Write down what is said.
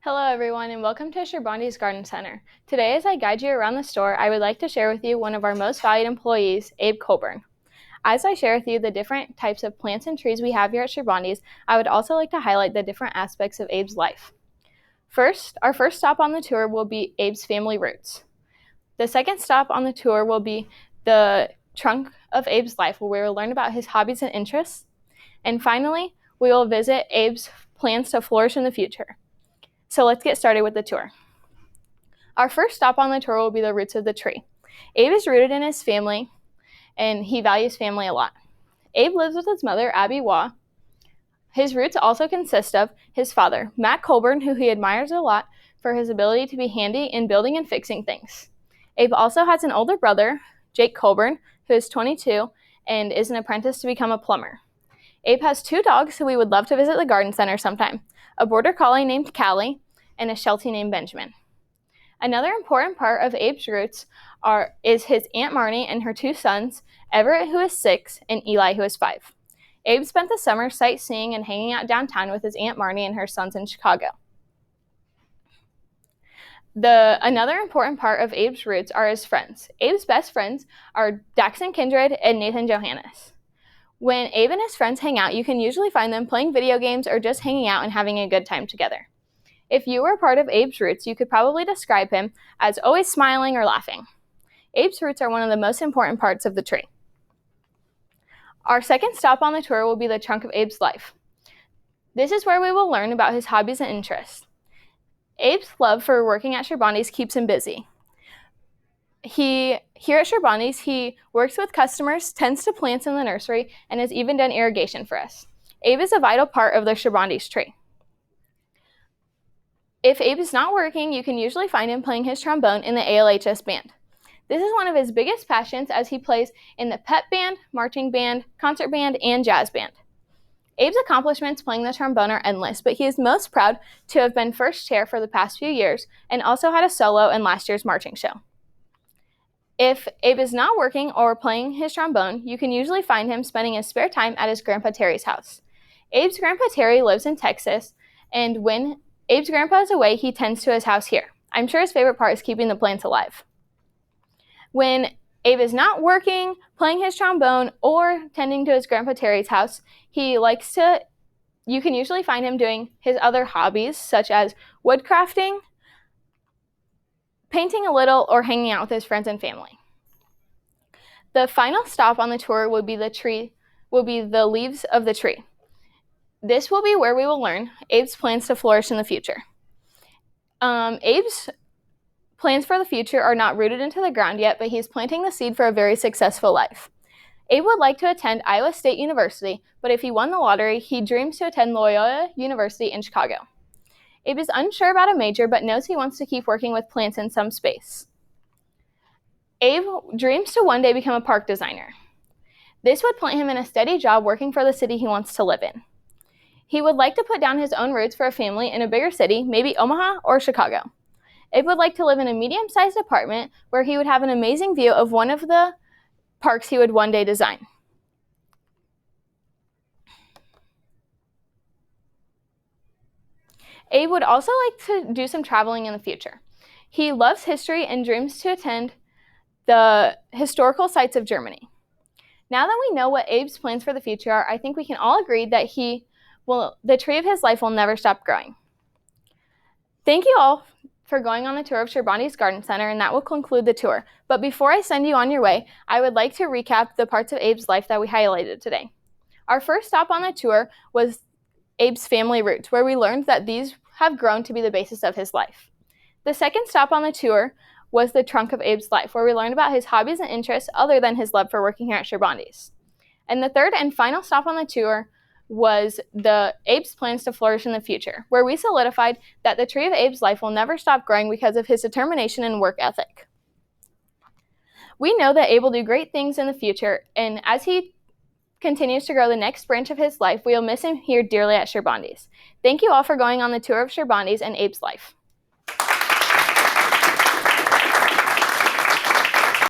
Hello everyone and welcome to Sherbondi's Garden Center. Today as I guide you around the store, I would like to share with you one of our most valued employees, Abe Colburn. As I share with you the different types of plants and trees we have here at Sherbondi's, I would also like to highlight the different aspects of Abe's life. First, our first stop on the tour will be Abe's family roots. The second stop on the tour will be the trunk of Abe's life, where we will learn about his hobbies and interests. And finally, we will visit Abe's plans to flourish in the future. So let's get started with the tour. Our first stop on the tour will be the roots of the tree. Abe is rooted in his family, and he values family a lot. Abe lives with his mother, Abby Waugh. His roots also consist of his father, Matt Colburn, who he admires a lot for his ability to be handy in building and fixing things. Abe also has an older brother, Jake Colburn, who is 22 and is an apprentice to become a plumber. Abe has two dogs who we would love to visit the garden center sometime, a border collie named Callie and a Sheltie named Benjamin. Another important part of Abe's roots is his Aunt Marnie and her two sons, Everett, who is 6, and Eli, who is 5. Abe spent the summer sightseeing and hanging out downtown with his Aunt Marnie and her sons in Chicago. Another important part of Abe's roots are his friends. Abe's best friends are Daxon Kindred and Nathan Johannes. When Abe and his friends hang out, you can usually find them playing video games or just hanging out and having a good time together. If you were a part of Abe's roots, you could probably describe him as always smiling or laughing. Abe's roots are one of the most important parts of the tree. Our second stop on the tour will be the trunk of Abe's life. This is where we will learn about his hobbies and interests. Abe's love for working at Sherbondi's keeps him busy. Here at Sherbondi's, he works with customers, tends to plants in the nursery, and has even done irrigation for us. Abe is a vital part of the Sherbondi's tree. If Abe is not working, you can usually find him playing his trombone in the ALHS band. This is one of his biggest passions, as he plays in the pep band, marching band, concert band, and jazz band. Abe's accomplishments playing the trombone are endless, but he is most proud to have been first chair for the past few years and also had a solo in last year's marching show. If Abe is not working or playing his trombone, you can usually find him spending his spare time at his Grandpa Terry's house. Abe's Grandpa Terry lives in Texas, and when Abe's grandpa is away, he tends to his house here. I'm sure his favorite part is keeping the plants alive. When Abe is not working, playing his trombone, or tending to his Grandpa Terry's house, you can usually find him doing his other hobbies, such as woodcrafting, painting a little, or hanging out with his friends and family. The final stop on the tour will be the leaves of the tree. This will be where we will learn Abe's plans to flourish in the future. Abe's plans for the future are not rooted into the ground yet, but he's planting the seed for a very successful life. Abe would like to attend Iowa State University, but if he won the lottery, he dreams to attend Loyola University in Chicago. Abe is unsure about a major, but knows he wants to keep working with plants in some space. Abe dreams to one day become a park designer. This would plant him in a steady job working for the city he wants to live in. He would like to put down his own roots for a family in a bigger city, maybe Omaha or Chicago. Abe would like to live in a medium-sized apartment where he would have an amazing view of one of the parks he would one day design. Abe would also like to do some traveling in the future. He loves history and dreams to attend the historical sites of Germany. Now that we know what Abe's plans for the future are, I think we can all agree that the tree of his life will never stop growing. Thank you all for going on the tour of Sherbondi's Garden Center, and that will conclude the tour. But before I send you on your way, I would like to recap the parts of Abe's life that we highlighted today. Our first stop on the tour was Abe's family roots, where we learned that these have grown to be the basis of his life. The second stop on the tour was the trunk of Abe's life, where we learned about his hobbies and interests other than his love for working here at Sherbondi's. And the third and final stop on the tour was Abe's plans to flourish in the future, where we solidified that the tree of Abe's life will never stop growing because of his determination and work ethic. We know that Abe will do great things in the future, and as he continues to grow the next branch of his life, we will miss him here dearly at Sherbondi's. Thank you all for going on the tour of Sherbondi's and Abe's life.